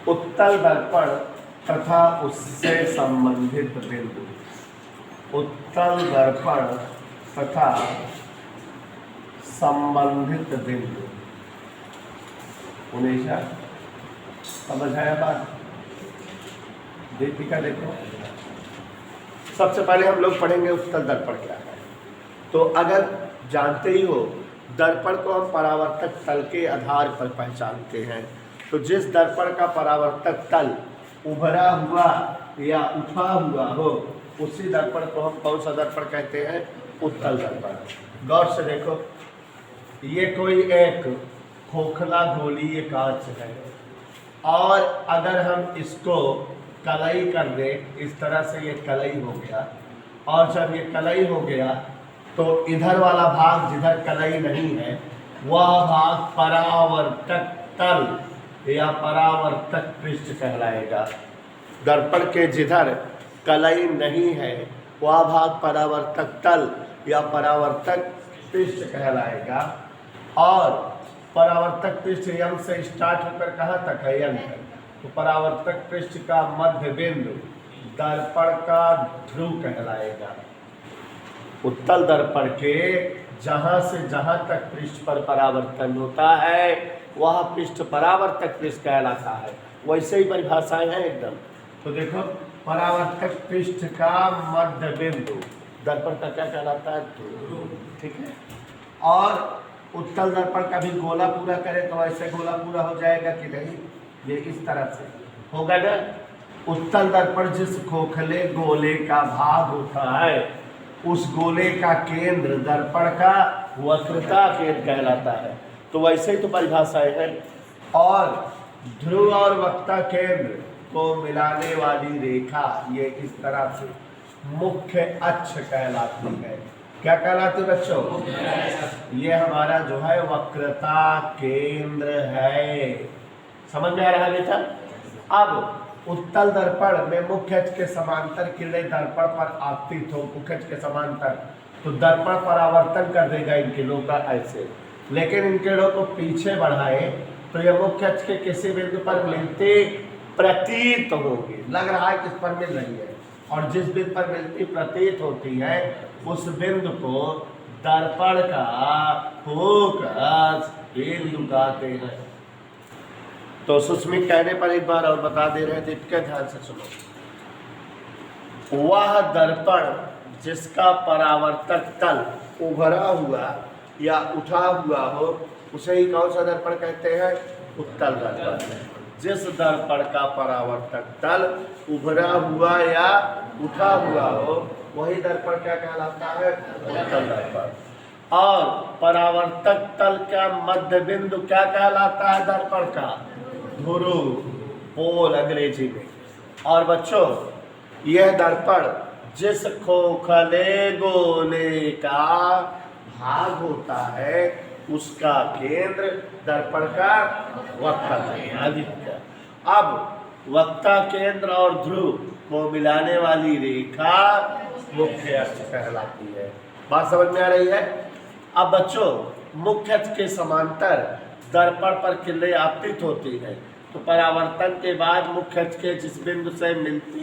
उत्तल दर्पण तथा उससे संबंधित बिंदु। उत्तल दर्पण तथा संबंधित बिंदु। उनेशा समझ आया बात? दीपिका देखो, सबसे पहले हम लोग पढ़ेंगे उत्तल दर्पण क्या है। तो अगर जानते ही हो, दर्पण को हम परावर्तक तल के आधार पर पहचानते हैं। तो जिस दर्पण का परावर्तक तल उभरा हुआ या उठा हुआ हो, उसी दर्पण को हम कौन सा दर्पण कहते हैं? उत्तल दर्पण। गौर से देखो, ये कोई एक खोखला गोलीय कांच है, और अगर हम इसको कलई कर दें, इस तरह से ये कलई हो गया, और जब ये कलई हो गया तो इधर वाला भाग जिधर कलई नहीं है वह भाग परावर्तक तल या परावर्तक पृष्ठ कहलाएगा। दर्पण के जिधर कलई नहीं है वह भाग परावर्तक तल या परावर्तक पृष्ठ कहलाएगा। और परावर्तक पृष्ठ यम से स्टार्ट होकर कहाँ तक है? यम तक। तो परावर्तक पृष्ठ का मध्य बिंदु दर्पण का ध्रुव कहलाएगा। उत्तल दर्पण के जहाँ से जहाँ तक पृष्ठ पर परावर्तन होता है वह पृष्ठ परावर्तक पृष्ठ कहलाता है। वैसे ही परिभाषाएं हैं एकदम। तो देखो, परावर्तक पृष्ठ का मध्य बिंदु दर्पण का क्या कहलाता है? ध्रुव। ठीक है। और उत्तल दर्पण का भी गोला पूरा करें तो ऐसे गोला पूरा हो जाएगा कि नहीं? ये इस तरह से होगा ना। उत्तल दर्पण जिस खोखले गोले का भाग होता है उस गोले का केंद्र दर्पण का वक्रता केंद्र कहलाता है। तो वैसे ही तो परिभाषाएं हैं। और ध्रुव और वक्रता केंद्र को मिलाने वाली रेखा ये इस तरह से मुख्य अक्ष कहलाती है। क्या कहलाती है बच्चों? ये हमारा जो है वक्रता केंद्र है। समझ में आ रहा है बेटा? अब उत्तल दर्पण में मुख्य अक्ष के समांतर किरणें दर्पण पर आपतित हो, मुख्य अक्ष के समांतर, तो दर्पण परावर्तन कर देगा इन किरणों का ऐसे। लेकिन इन किरणों को पीछे बढ़ाए तो यह मुख्य अक्ष के किसी बिंदु पर मिलती प्रतीत होगी। लग रहा है किस पर मिल रही है, और जिस बिंदु पर मिलती प्रतीत होती है उस बिंदु को दर्पण का फोकस बिंदु कहते हैं। तो सुस्मित कहने पर एक बार और बता दे रहे थे, क्या ध्यान से सुनो। वह दर्पण जिसका परावर्तक तल उभरा हुआ या उठा हुआ हो उसे ही कौन सा दर्पण कहते हैं? उत्तल दर्पण। जिस दर्पण का परावर्तक तल उभरा हुआ या उठा हुआ हो वही दर्पण क्या कहलाता है? उत्तल दर्पण। और परावर्तक तल का मध्य बिंदु क्या कहलाता है? दर्पण का ध्रुव, पोल अंग्रेजी में। और बच्चों, यह दर्पण जिस खोखले गोले का भाग होता है उसका केंद्र दर्पण का वक्ता केंद्र। अब वक्ता केंद्र और ध्रुव को मिलाने वाली रेखा मुख्य अक्ष कहलाती है। बात समझ में आ रही है? अब बच्चों, मुख्य अक्ष के समांतर दर्पण पर किरणें आपतित होती है, तो परावर्तन के बाद मुख्य अक्ष के जिस बिंदु से मिलती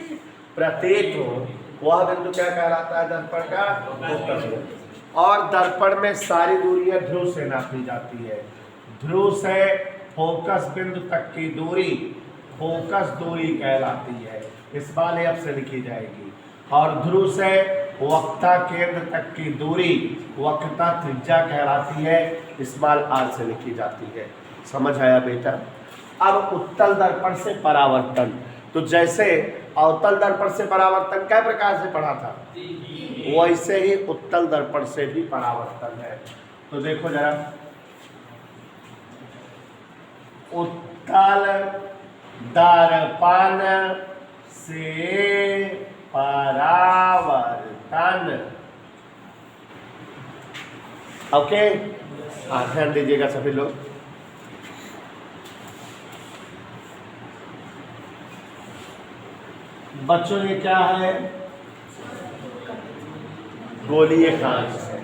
प्रतीत हो वह बिंदु क्या कहलाता है? दर्पण का फोकस बिंदु। और दर्पण में सारी दूरियां ध्रुव से नापी जाती है। ध्रुव से फोकस बिंदु तक की दूरी फोकस दूरी कहलाती है। इस बार एफ से लिखी जाएगी। और ध्रुव से वक्ता केंद्र तक की दूरी वक्रता त्रिज्या कहलाती है। स्मॉल आर से लिखी जाती है। समझ आया बेटा? अब उत्तल दर्पण से परावर्तन, तो जैसे अवतल दर्पण से परावर्तन कै प्रकार से पढ़ा था, वैसे ही उत्तल दर्पण से भी परावर्तन है। तो देखो जरा, उत्तल दर्पण से परावर्तन। ओके, ध्यान दीजिएगा सभी लोग। बच्चों ये क्या है? गोलीय कांच है,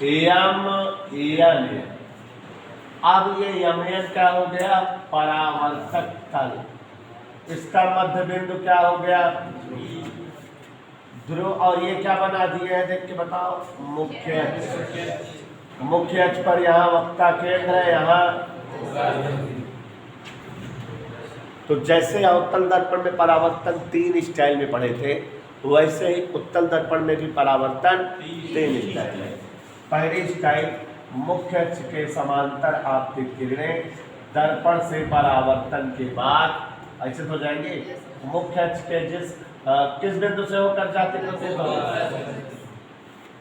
यम एन। अब ये यमन क्या हो गया? परावर्तक तल। इसका मध्य बिंदु क्या हो गया? ध्रुव। और ये क्या बना दिए हैं देख के बताओ? मुख्य अक्ष। मुख्य अक्ष पर यहाँ वक्ता केंद्र है, यहाँ। तो जैसे अवतल दर्पण में परावर्तन 3 स्टाइल में पढ़े थे, वैसे ही उत्तल दर्पण में भी परावर्तन 3 स्टाइल है। पहली स्टाइल, मुख्य अक्ष के समांतर आपतित किरणें दर्पण से परावर्तन के बाद ऐसे तो जाएंगे। मुख्य अक्ष के किस बिंदु से होकर जाते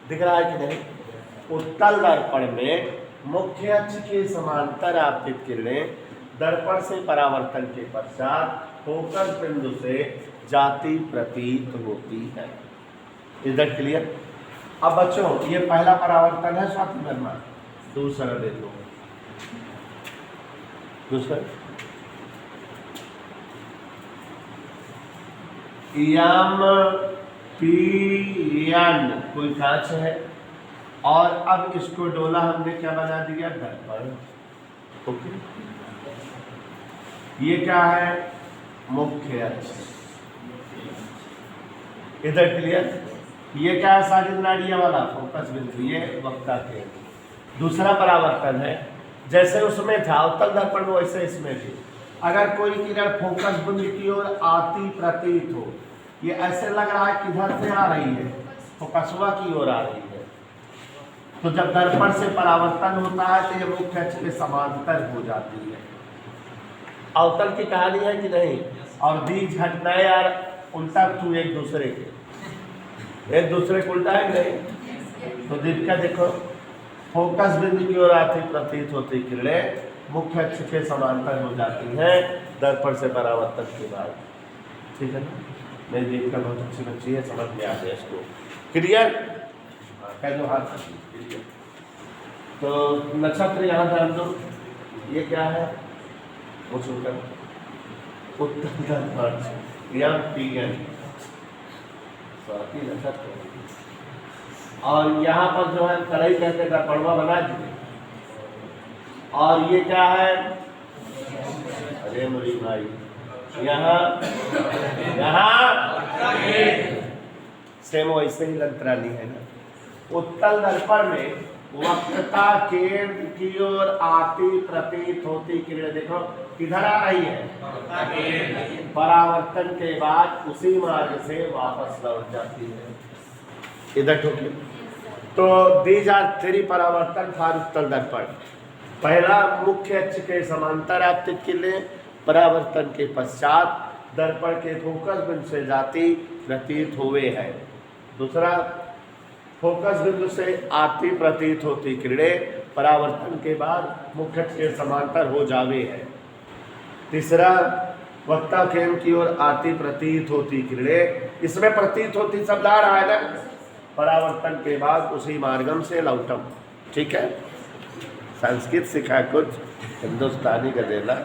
दिख रहा है कि नहीं? उत्तल दर्पण में मुख्य अक्ष के समांतर आपतित किरणें दर्पण से परावर्तन के पश्चात फोकस बिंदु से जाती प्रतीत होती है। इधर क्लियर? अब बच्चों ये पहला परावर्तन है स्वाति वर्मा। दूसरा ले लो। दूसरा यम पी एन कोई कांच है और अब इसको डोला हमने क्या बना दिया? दर्पण। ओके, ये क्या है? मुख्य अक्ष। इधर क्लियर? ये क्या है? साजिद नाड़िया वाला फोकस बिंदु, ये वक्ता केंद्र। दूसरा परावर्तन है जैसे उसमें था अवतल दर्पण में, वैसे इसमें भी अगर कोई किरण फोकस बिंदु की ओर आती प्रतीत हो, ये ऐसे लग रहा है किधर से आ रही है? फोकसवा की ओर आ रही है, तो जब दर्पण से परावर्तन होता है तो ये मुख्य अक्ष के समांतर हो जाती है। अवतल की कहानी है कि नहीं? और बीज घटनाएं यार उल्टा क्यों एक दूसरे के उल्टा है नहीं? तो दिक्कत देखो, फोकस बिंदु की ओर आती प्रतीत होती किरणें मुख्य अक्ष के समांतर हो जाती हैं दर्पण से परावर्तन के बाद। ठीक है ना? मेरी दीपिका बहुत अच्छी बच्ची है, समझ में आ गया इसको। क्लियर? कह दो हाथ। क्लियर? तो नक्षत्र यहाँ जान दो, ये क्या है? वो सुनकर उत्तल दर्पण या पीएन स्वाति नक्षत्र। और यहाँ पर जो है कड़ाई कहते दर्पणवा बना दिए। और ये क्या है? अरे मुरी भाई, यहाँ सेम वैसे ही लंत्रानी है ना। उत्तल दर्पण में वक्रता केंद्र की ओर आती प्रतीत होती किरणें देखो किधर आ रही है? परावर्तन के बाद उसी मार्ग से वापस लौट जाती है। इधर ठोकिए। तो दीज आर 3 परावर्तन फॉर उत्तल दर्पण। पहला, मुख्य अक्ष के समांतर आपतित किरणें परावर्तन के पश्चात दर्पण के फोकस बिंदु से जाती प्रतीत हुए है। दूसरा, फोकस बिंदु से आती प्रतीत होती किरणें परावर्तन के बाद मुख्य अक्ष के समांतर हो जावे है। तीसरा, वक्ता केंद्र की ओर आती प्रतीत होती किरणें, इसमें प्रतीत होती शब्द आ रहा है ना, परावर्तन के बाद उसी मार्गम से लौटम। ठीक है? संस्कृत सिखा कुछ हिंदुस्तानी का देना।